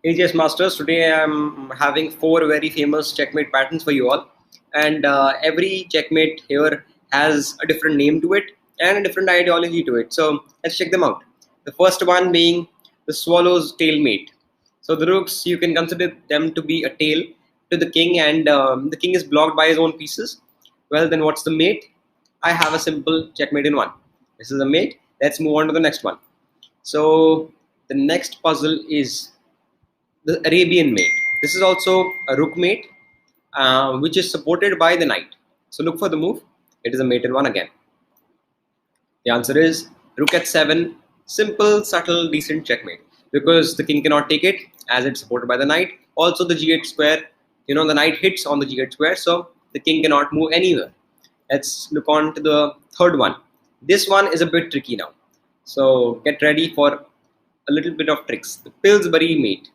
AGS Masters, today I'm having four very famous checkmate patterns for you all. And every checkmate here has a different name to it and a different ideology to it. So let's check them out. The first one being the swallow's tail mate. So the rooks, you can consider them to be a tail to the king, and the king is blocked by his own pieces. Well, then what's the mate? I have a simple checkmate in one. This is a mate. Let's move on to the next one. So the next puzzle is the Arabian mate. This is also a rook mate, which is supported by the knight. So look for the move. It is a mate in one again. The answer is rook at 7. Simple, subtle, decent checkmate. Because the king cannot take it as it's supported by the knight. Also the g8 square, the knight hits on the g8 square, so the king cannot move anywhere. Let's look on to the third one. This one is a bit tricky now. So get ready for a little bit of tricks. The Pillsbury mate.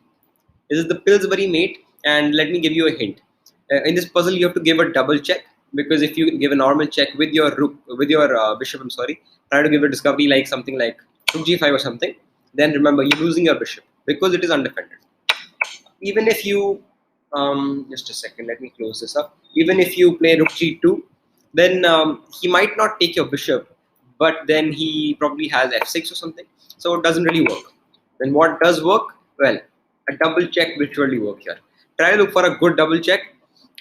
This is the Pillsbury mate, and let me give you a hint. In this puzzle, you have to give a double check, because if you give a normal check with your rook, with your bishop, try to give a discovery like something like rook g5 or something. Then remember, you're losing your bishop because it is undefended. Even if you, just a second, let me close this up. Even if you play rook g2, then he might not take your bishop, but then he probably has f6 or something. So it doesn't really work. Then what does work? Well, a double check will surely work here. Try to look for a good double check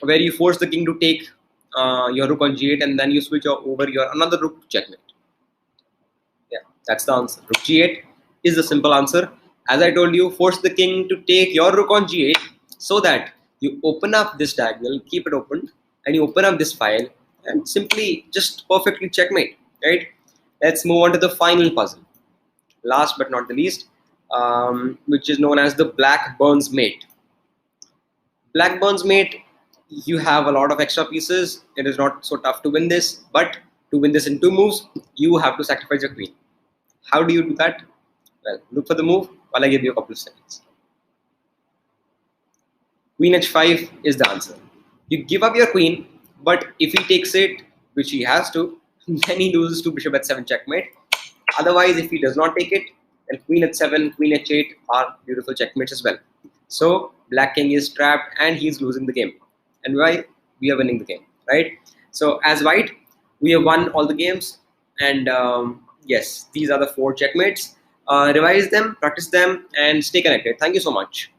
where you force the king to take your rook on g8, and then you switch over your another rook to checkmate. Yeah, that's the answer. Rook g8 is the simple answer. As I told you, force the king to take your rook on g8 so that you open up this diagonal, keep it open, and you open up this file and simply just perfectly checkmate, right? Let's move on to the final puzzle. Last but not the least, which is known as the Blackburn's mate. Blackburn's mate, you have a lot of extra pieces. It is not so tough to win this, but to win this in 2 moves, you have to sacrifice your queen. How do you do that? Well, look for the move while I give you a couple of seconds. Queen h5 is the answer. You give up your queen, but if he takes it, which he has to, then he loses to bishop h7 checkmate. Otherwise, if he does not take it, then queen h7, queen h8 are beautiful checkmates as well. So black king is trapped and he's losing the game. And why? We are winning the game, right? So as white, we have won all the games. And yes, these are the 4 checkmates. Revise them, practice them, and stay connected. Thank you so much.